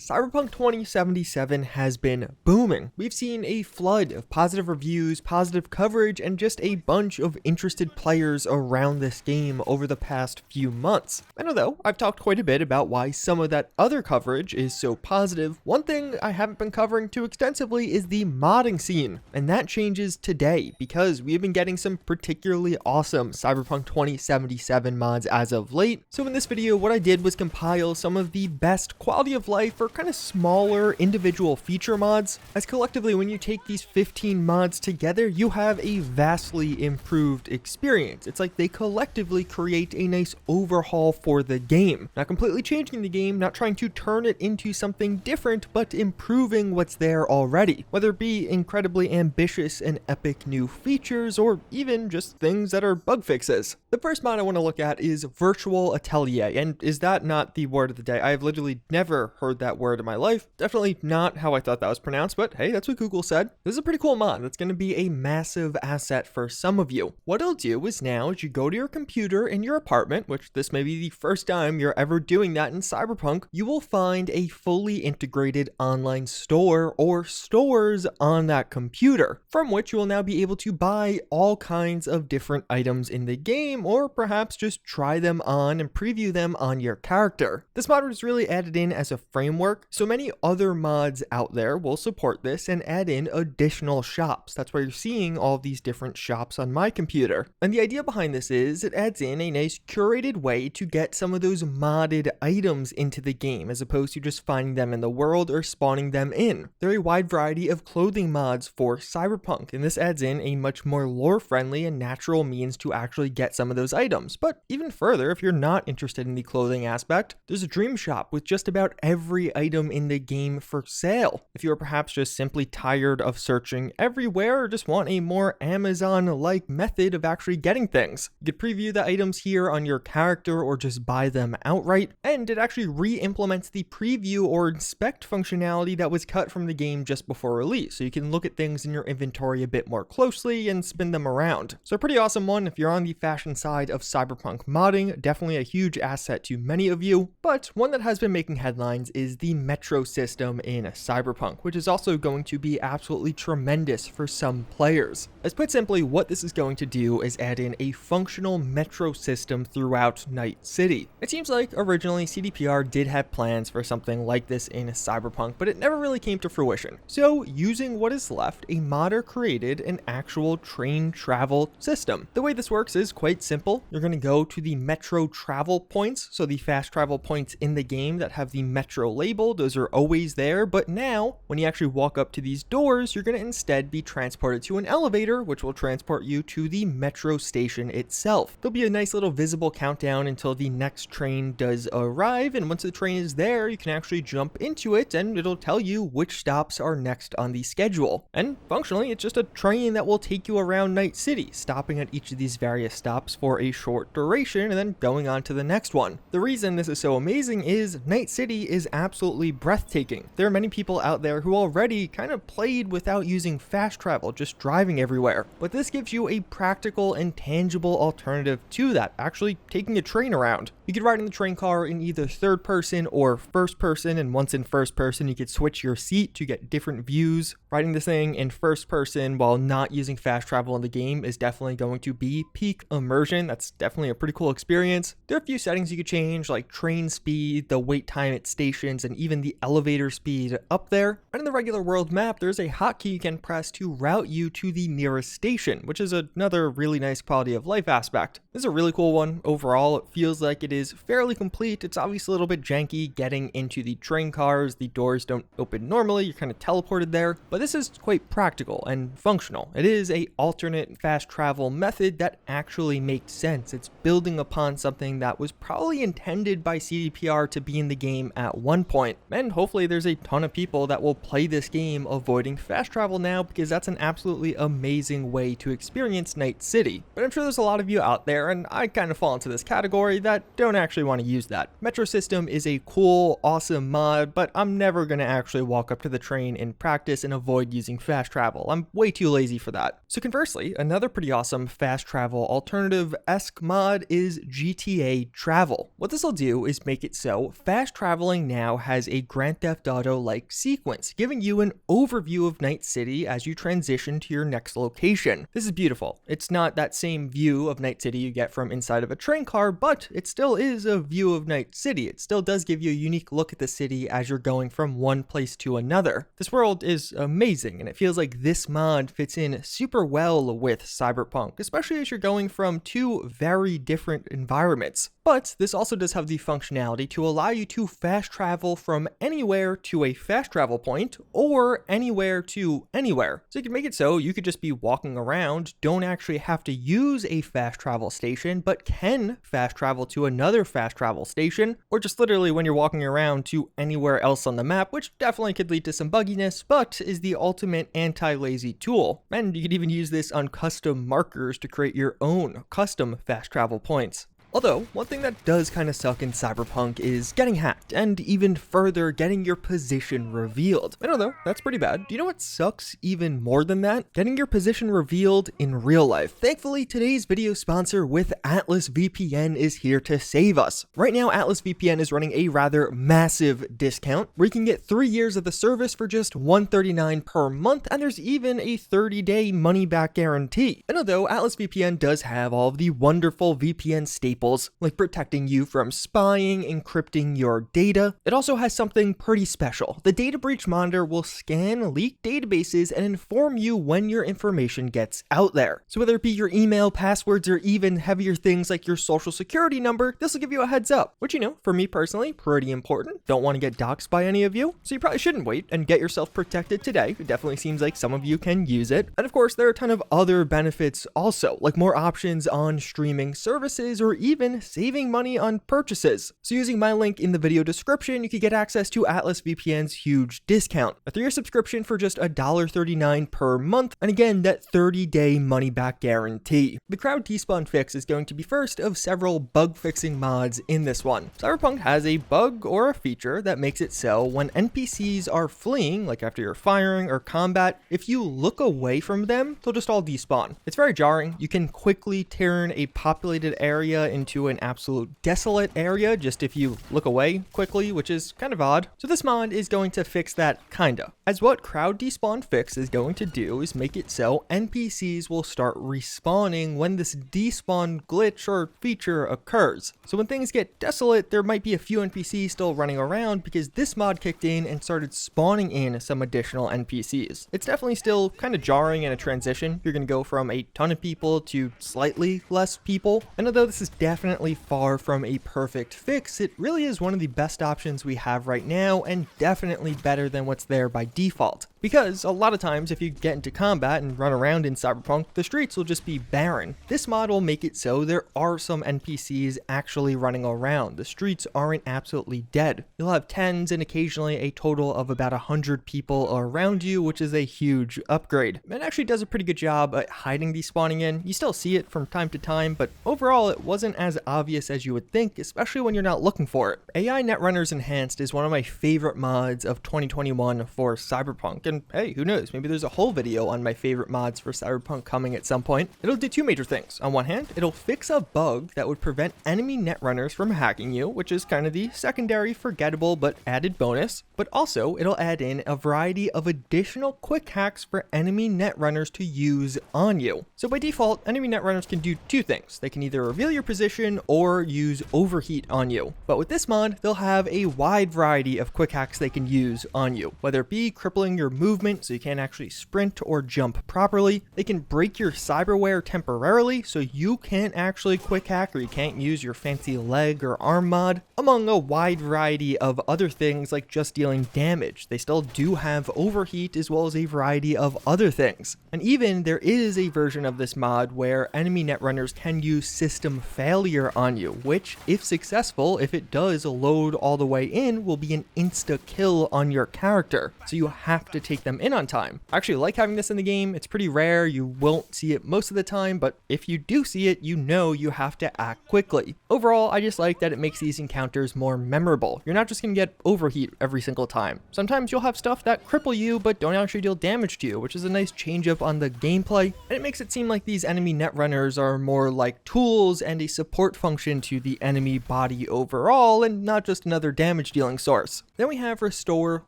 Cyberpunk 2077 has been booming. We've seen a flood of positive reviews, positive coverage, and just a bunch of interested players around this game over the past few months. And although I've talked quite a bit about why some of that other coverage is so positive, one thing I haven't been covering too extensively is the modding scene. And that changes today because we've been getting some particularly awesome Cyberpunk 2077 mods as of late. So in this video, what I did was compile some of the best quality of life or kind of smaller individual feature mods, as collectively when you take these 15 mods together, you have a vastly improved experience. It's like they collectively create a nice overhaul for the game. Not completely changing the game, not trying to turn it into something different, but improving what's there already. Whether it be incredibly ambitious and epic new features, or even just things that are bug fixes. The first mod I want to look at is Virtual ATELIER, and is that not the word of the day? I have literally never heard that word in my life. Definitely not how I thought that was pronounced, but hey, that's what Google said. This is a pretty cool mod that's going to be a massive asset for some of you. What it'll do is now, as you go to your computer in your apartment, which this may be the first time you're ever doing that in Cyberpunk, you will find a fully integrated online store or stores on that computer, from which you will now be able to buy all kinds of different items in the game, or perhaps just try them on and preview them on your character. This mod was really added in as a framework, so many other mods out there will support this and add in additional shops. That's why you're seeing all these different shops on my computer. And the idea behind this is it adds in a nice curated way to get some of those modded items into the game, as opposed to just finding them in the world or spawning them in. There are a wide variety of clothing mods for Cyberpunk, and this adds in a much more lore-friendly and natural means to actually get some of those items. But even further, if you're not interested in the clothing aspect, there's a dream shop with just about every item in the game for sale. If you are perhaps just simply tired of searching everywhere or just want a more Amazon-like method of actually getting things, you could preview the items here on your character or just buy them outright, and it actually re-implements the preview or inspect functionality that was cut from the game just before release, so you can look at things in your inventory a bit more closely and spin them around. So a pretty awesome one if you're on the fashion side of Cyberpunk modding, definitely a huge asset to many of you. But one that has been making headlines is the metro system in Cyberpunk, which is also going to be absolutely tremendous for some players. As put simply, what this is going to do is add in a functional metro system throughout Night City. It seems like originally CDPR did have plans for something like this in Cyberpunk, but it never really came to fruition. So using what is left, a modder created an actual train travel system. The way this works is quite simple. You're going to go to the metro travel points, so the fast travel points in the game that have the metro label, those are always there, but now when you actually walk up to these doors, you're going to instead be transported to an elevator, which will transport you to the metro station itself. There'll be a nice little visible countdown until the next train does arrive, and once the train is there, you can actually jump into it and it'll tell you which stops are next on the schedule. And functionally, it's just a train that will take you around Night City, stopping at each of these various stops for a short duration and then going on to the next one. The reason this is so amazing is Night City is absolutely breathtaking. There are many people out there who already kind of played without using fast travel, just driving everywhere. But this gives you a practical and tangible alternative to that, actually taking a train around. You could ride in the train car in either third person or first person, and once in first person, you could switch your seat to get different views. Riding this thing in first person while not using fast travel in the game is definitely going to be peak immersion. That's definitely a pretty cool experience. There are a few settings you could change, like train speed, the wait time at stations, and even the elevator speed up there. And in the regular world map, there's a hotkey you can press to route you to the nearest station, which is another really nice quality of life aspect. This is a really cool one. Overall, it feels like it is fairly complete. It's obviously a little bit janky getting into the train cars. The doors don't open normally. You're kind of teleported there, but this is quite practical and functional. It is a alternate fast travel method that actually makes sense. It's building upon something that was probably intended by CDPR to be in the game at one point. And hopefully there's a ton of people that will play this game avoiding fast travel now, because that's an absolutely amazing way to experience Night City. But I'm sure there's a lot of you out there, and I kind of fall into this category, that don't actually want to use that. Metro system is a cool, awesome mod, but I'm never going to actually walk up to the train in practice and avoid using fast travel. I'm way too lazy for that. So conversely, another pretty awesome fast travel alternative-esque mod is GTA Travel. What this will do is make it so fast traveling now has has a Grand Theft Auto-like sequence, giving you an overview of Night City as you transition to your next location. This is beautiful. It's not that same view of Night City you get from inside of a train car, but it still is a view of Night City. It still does give you a unique look at the city as you're going from one place to another. This world is amazing, and it feels like this mod fits in super well with Cyberpunk, especially as you're going from two very different environments. But this also does have the functionality to allow you to fast travel from anywhere to a fast travel point, or anywhere to anywhere. So you can make it so you could just be walking around, don't actually have to use a fast travel station, but can fast travel to another fast travel station, or just literally when you're walking around to anywhere else on the map, which definitely could lead to some bugginess, but is the ultimate anti-lazy tool. And you could even use this on custom markers to create your own custom fast travel points. Although, one thing that does kind of suck in Cyberpunk is getting hacked, and even further, getting your position revealed. I don't know, that's pretty bad. Do you know what sucks even more than that? Getting your position revealed in real life. Thankfully, today's video sponsor with Atlas VPN is here to save us. Right now, Atlas VPN is running a rather massive discount, where you can get 3 years of the service for just $139 per month, and there's even a 30-day money-back guarantee. And although Atlas VPN does have all of the wonderful VPN staples, like protecting you from spying, encrypting your data, it also has something pretty special. The Data Breach Monitor will scan leaked databases and inform you when your information gets out there. So whether it be your email, passwords, or even heavier things like your social security number, this will give you a heads up, which, you know, for me personally, pretty important. Don't want to get doxxed by any of you, so you probably shouldn't wait and get yourself protected today. It definitely seems like some of you can use it. And of course, there are a ton of other benefits also, like more options on streaming services, or even saving money on purchases. So using my link in the video description, you can get access to Atlas VPN's huge discount. A 3-year subscription for just $1.39 per month, and again, that 30-day money-back guarantee. The crowd despawn fix is going to be first of several bug-fixing mods in this one. Cyberpunk has a bug or a feature that makes it so when NPCs are fleeing, like after you're firing or combat, if you look away from them, they'll just all despawn. It's very jarring. You can quickly turn a populated area into an absolute desolate area just if you look away quickly, which is kind of odd. So this mod is going to fix that kinda. As what crowd despawn fix is going to do is make it so NPCs will start respawning when this despawn glitch or feature occurs. So when things get desolate, there might be a few NPCs still running around because this mod kicked in and started spawning in some additional NPCs. It's definitely still kind of jarring in a transition. You're going to go from a ton of people to slightly less people. And although this is definitely far from a perfect fix, it really is one of the best options we have right now, and definitely better than what's there by default. Because a lot of times if you get into combat and run around in Cyberpunk, the streets will just be barren. This mod will make it so there are some NPCs actually running around. The streets aren't absolutely dead. You'll have tens and occasionally a total of about 100 people around you, which is a huge upgrade. It actually does a pretty good job at hiding despawning in. You still see it from time to time, but overall it wasn't as obvious as you would think, especially when you're not looking for it. AI Netrunners Enhanced is one of my favorite mods of 2021 for Cyberpunk, and hey, who knows, maybe there's a whole video on my favorite mods for Cyberpunk coming at some point. It'll do two major things. On one hand, it'll fix a bug that would prevent enemy netrunners from hacking you, which is kind of the secondary forgettable but added bonus, but also it'll add in a variety of additional quick hacks for enemy netrunners to use on you. So by default, enemy netrunners can do two things. They can either reveal your position or use overheat on you. But with this mod, they'll have a wide variety of quick hacks they can use on you, whether it be crippling your movement so you can't actually sprint or jump properly. They can break your cyberware temporarily so you can't actually quick hack or you can't use your fancy leg or arm mod, among a wide variety of other things like just dealing damage. They still do have overheat as well as a variety of other things. And even there is a version of this mod where enemy netrunners can use system failure on you, which, if successful, if it does load all the way in, will be an insta kill on your character. So you have to take take them in on time. I actually like having this in the game. It's pretty rare. You won't see it most of the time, but if you do see it, you know you have to act quickly. Overall, I just like that it makes these encounters more memorable. You're not just going to get overheat every single time. Sometimes you'll have stuff that cripple you but don't actually deal damage to you, which is a nice change up on the gameplay, and it makes it seem like these enemy netrunners are more like tools and a support function to the enemy body overall, and not just another damage dealing source. Then we have Restore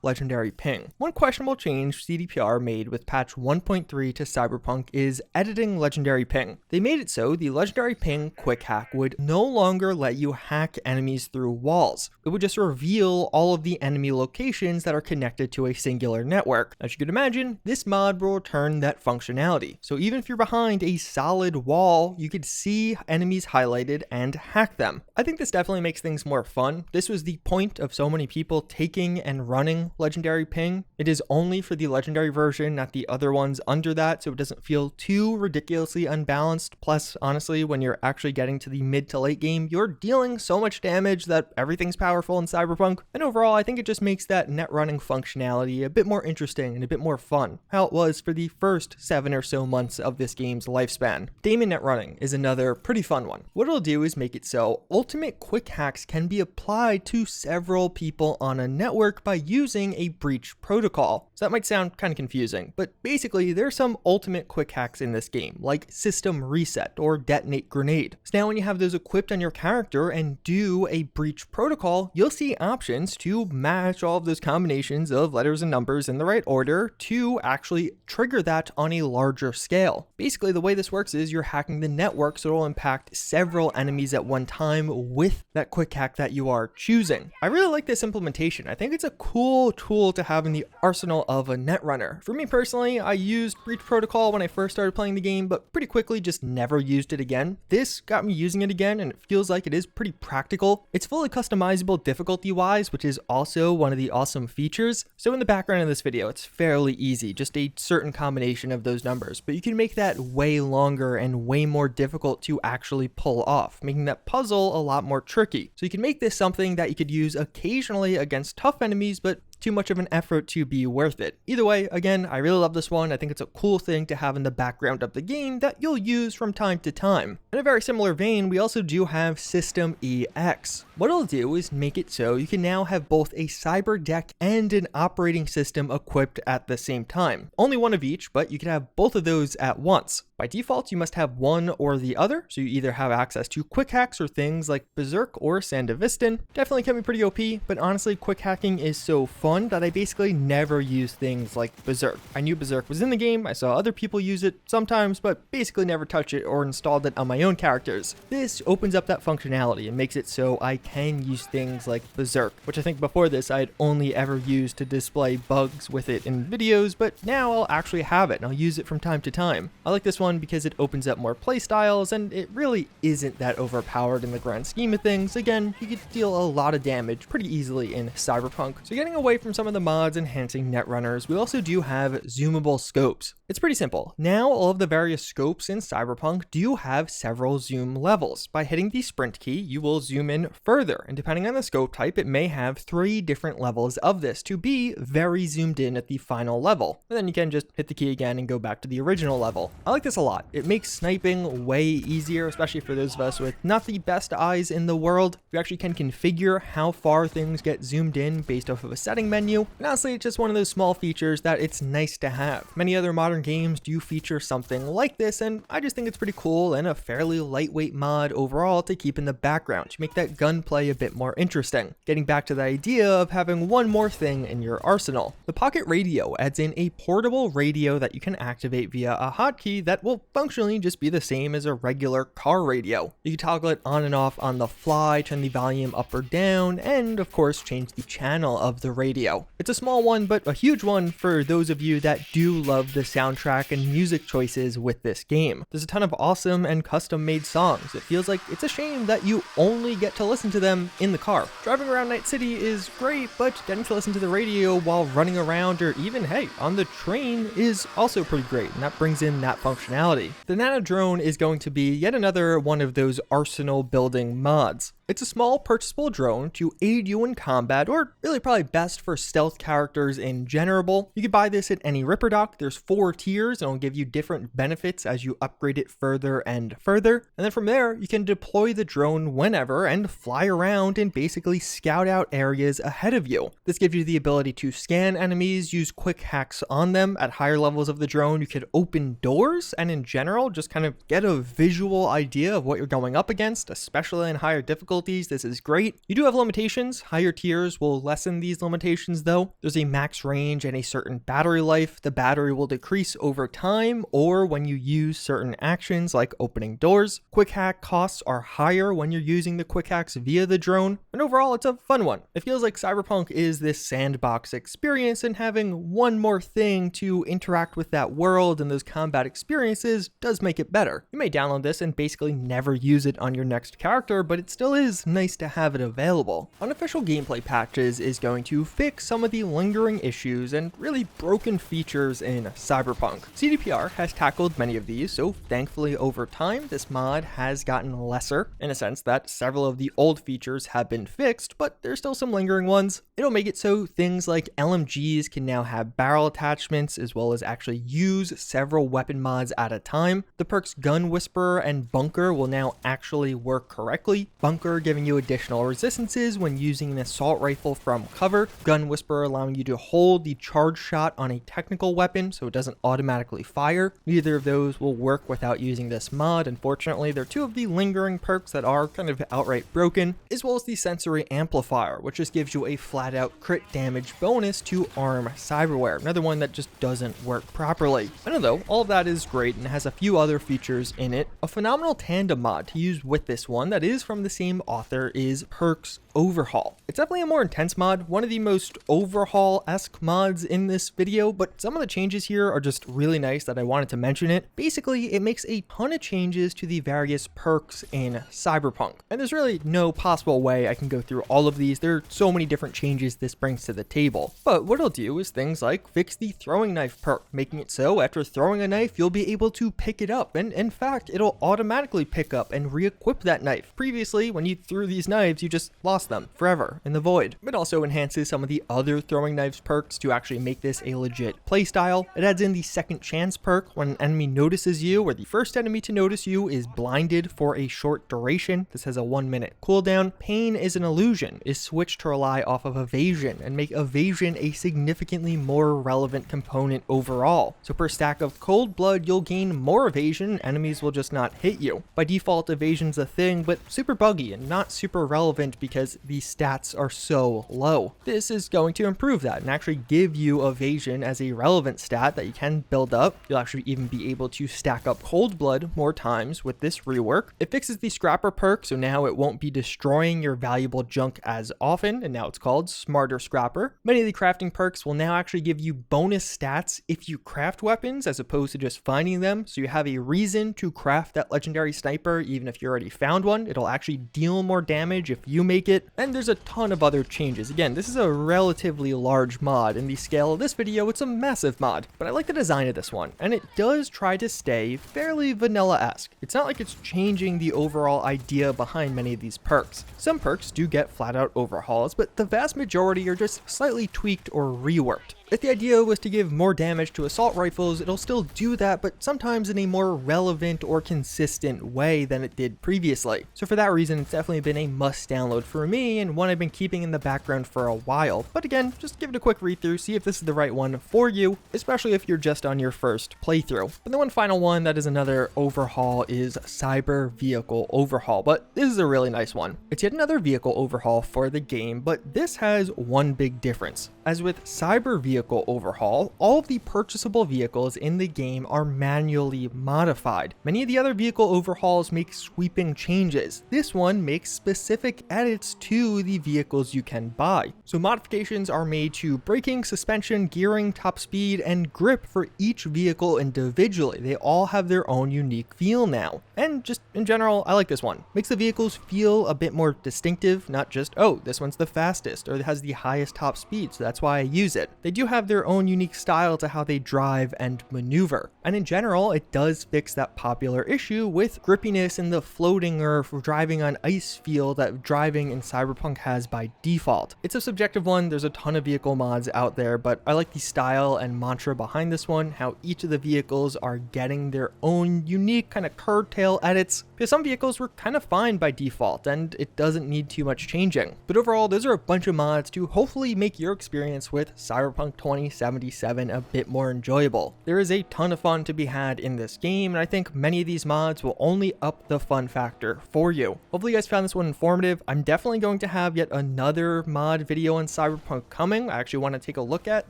Legendary Ping. One questionable change CDPR made with patch 1.3 to Cyberpunk is editing Legendary Ping. They made it so the Legendary Ping quick hack would no longer let you hack enemies through walls. It would just reveal all of the enemy locations that are connected to a singular network. As you can imagine, this mod will return that functionality. So even if you're behind a solid wall, you could see enemies highlighted and hack them. I think this definitely makes things more fun. This was the point of so many people taking and running Legendary Ping. It is only for the Legendary version, not the other ones under that, so it doesn't feel too ridiculously unbalanced. Plus, honestly, when you're actually getting to the mid to late game, you're dealing so much damage that everything's powerful in Cyberpunk. And overall, I think it just makes that net running functionality a bit more interesting and a bit more fun, how it was for the first 7 or so months of this game's lifespan. DAEMON net running is another pretty fun one. What it'll do is make it so ultimate quick hacks can be applied to several people on a network by using a breach protocol. So that might sound kind of confusing, but basically there's some ultimate quick hacks in this game, like system reset or detonate grenade. So now when you have those equipped on your character and do a breach protocol, you'll see options to match all of those combinations of letters and numbers in the right order to actually trigger that on a larger scale. Basically, the way this works is you're hacking the network, so it'll impact several enemies at one time with that quick hack that you are choosing. I really like this implementation. I think it's a cool tool to have in the arsenal of a netrunner. For me personally, I used breach protocol when I first started playing the game, but pretty quickly just never used it again. This got me using it again, and it feels like it is pretty practical. It's fully customizable difficulty-wise, which is also one of the awesome features. So in the background of this video, it's fairly easy, just a certain combination of those numbers, but you can make that way longer and way more difficult to actually pull off, making that puzzle a lot more tricky. So you can make this something that you could use occasionally against tough enemies, but too much of an effort to be worth it. Either way, again, I really love this one. I think it's a cool thing to have in the background of the game that you'll use from time to time. In a very similar vein, we also do have System EX. What it'll do is make it so you can now have both a cyber deck and an operating system equipped at the same time. Only one of each, but you can have both of those at once. By default, you must have one or the other, so you either have access to quick hacks or things like Berserk or Sandevistan. Definitely can be pretty OP, but honestly, quick hacking is so fun that I basically never use things like Berserk. I knew Berserk was in the game, I saw other people use it sometimes, but basically never touch it or installed it on my own characters. This opens up that functionality and makes it so I can use things like Berserk, which I think before this I'd only ever used to display bugs with it in videos, but now I'll actually have it and I'll use it from time to time. I like this one because it opens up more playstyles and it really isn't that overpowered in the grand scheme of things. Again, you could deal a lot of damage pretty easily in Cyberpunk. So getting away from some of the mods enhancing netrunners, we also do have zoomable scopes. It's pretty simple. Now all of the various scopes in Cyberpunk do have several zoom levels. By hitting the sprint key, you will zoom in further, and depending on the scope type, it may have 3 different levels of this to be very zoomed in at the final level. And then you can just hit the key again and go back to the original level. I like this a lot. It makes sniping way easier, especially for those of us with not the best eyes in the world. You actually can configure how far things get zoomed in based off of a setting menu. And honestly, it's just one of those small features that it's nice to have. Many other modern games do feature something like this, and I just think it's pretty cool and a fairly lightweight mod overall to keep in the background to make that gunplay a bit more interesting. Getting back to the idea of having one more thing in your arsenal. The Pocket Radio adds in a portable radio that you can activate via a hotkey that will functionally just be the same as a regular car radio. You can toggle it on and off on the fly, turn the volume up or down, and of course change the channel of the radio. It's a small one, but a huge one for those of you that do love the soundtrack and music choices with this game. There's a ton of awesome and custom made songs. It feels like it's a shame that you only get to listen to them in the car. Driving around Night City is great, but getting to listen to the radio while running around or even, hey, on the train is also pretty great, and that brings in that functionality. The Nano drone is going to be yet another one of those arsenal building mods. It's a small purchasable drone to aid you in combat, or really probably best for stealth characters in general. You can buy this at any Ripper Dock. There's 4 tiers and it'll give you different benefits as you upgrade it further and further. And then from there, you can deploy the drone whenever and fly around and basically scout out areas ahead of you. This gives you the ability to scan enemies, use quick hacks on them. At higher levels of the drone, you could open doors and in general, just kind of get a visual idea of what you're going up against, especially in higher difficulties. This is great. You do have limitations. Higher tiers will lessen these limitations though. There's a max range and a certain battery life. The battery will decrease over time or when you use certain actions like opening doors. Quick hack costs are higher when you're using the quick hacks via the drone, and overall it's a fun one. It feels like Cyberpunk is this sandbox experience, and having one more thing to interact with that world and those combat experiences does make it better. You may download this and basically never use it on your next character, but it still is nice to have it available. Unofficial gameplay patches is going to fix some of the lingering issues and really broken features in Cyberpunk. CDPR has tackled many of these, so thankfully over time this mod has gotten lesser, in a sense that several of the old features have been fixed, but there's still some lingering ones. It'll make it so things like LMGs can now have barrel attachments, as well as actually use several weapon mods at a time. The perks Gun Whisperer and Bunker will now actually work correctly. Bunker giving you additional resistances when using an assault rifle from cover. Gun Whisperer allowing you to hold the charge shot on a technical weapon so it doesn't automatically fire. Neither of those will work without using this mod. Unfortunately, they're 2 of the lingering perks that are kind of outright broken, as well as the Sensory Amplifier, which just gives you a flat out crit damage bonus to arm cyberware. Another one that just doesn't work properly. I know though, all of that is great and has a few other features in it. A phenomenal tandem mod to use with this one that is from the same author is Perks Overhaul. It's definitely a more intense mod, one of the most Overhaul-esque mods in this video, but some of the changes here are just really nice that I wanted to mention it. Basically, it makes a ton of changes to the various perks in Cyberpunk, and there's really no possible way I can go through all of these. There are so many different changes this brings to the table, but what it'll do is things like fix the throwing knife perk, making it so after throwing a knife, you'll be able to pick it up, and in fact, it'll automatically pick up and re-equip that knife. Previously, when you threw these knives, you just lost them forever in the void. It also enhances some of the other throwing knives perks to actually make this a legit playstyle. It adds in the second chance perk when an enemy notices you, where the first enemy to notice you is blinded for a short duration. This has a 1-minute cooldown. Pain is an illusion is switched to rely off of evasion and make evasion a significantly more relevant component overall. So per stack of cold blood, you'll gain more evasion, enemies will just not hit you. By default, evasion's a thing, but super buggy and not super relevant because the stats are so low. This is going to improve that and actually give you evasion as a relevant stat that you can build up. You'll actually even be able to stack up cold blood more times with this rework. It fixes the scrapper perk, so now it won't be destroying your valuable junk as often, and now it's called Smarter Scrapper. Many of the crafting perks will now actually give you bonus stats if you craft weapons as opposed to just finding them, so you have a reason to craft that legendary sniper even if you already found one. It'll actually deal more damage if you make it, and there's a ton of other changes. Again, this is a relatively large mod. In the scale of this video, it's a massive mod, but I like the design of this one, and it does try to stay fairly vanilla-esque. It's not like it's changing the overall idea behind many of these perks. Some perks do get flat-out overhauls, but the vast majority are just slightly tweaked or reworked. If the idea was to give more damage to assault rifles, it'll still do that, but sometimes in a more relevant or consistent way than it did previously. So for that reason, it's definitely been a must download for me and one I've been keeping in the background for a while. But again, just give it a quick read through, see if this is the right one for you, especially if you're just on your first playthrough. But the one final one that is another overhaul is Cyber Vehicle Overhaul, but this is a really nice one. It's yet another vehicle overhaul for the game, but this has one big difference. As with Cyber Vehicle Overhaul, all of the purchasable vehicles in the game are manually modified. Many of the other vehicle overhauls make sweeping changes. This one makes specific edits to the vehicles you can buy. So modifications are made to braking, suspension, gearing, top speed, and grip for each vehicle individually. They all have their own unique feel now. And just in general, I like this one. Makes the vehicles feel a bit more distinctive, not just, oh, this one's the fastest or it has the highest top speed, so that's that's why I use it. They do have their own unique style to how they drive and maneuver, and in general, it does fix that popular issue with grippiness and the floating or driving on ice feel that driving in Cyberpunk has by default. It's a subjective one, there's a ton of vehicle mods out there, but I like the style and mantra behind this one, how each of the vehicles are getting their own unique kind of curtail edits, because some vehicles were kind of fine by default and it doesn't need too much changing. But overall, those are a bunch of mods to hopefully make your experience with Cyberpunk 2077 a bit more enjoyable. There is a ton of fun to be had in this game, and I think many of these mods will only up the fun factor for you. Hopefully you guys found this one informative. I'm definitely going to have yet another mod video on Cyberpunk coming. I actually want to take a look at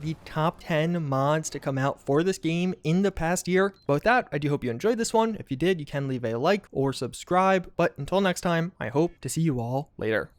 the top 10 mods to come out for this game in the past year. But with that, I do hope you enjoyed this one. If you did, you can leave a like or subscribe. But until next time, I hope to see you all later.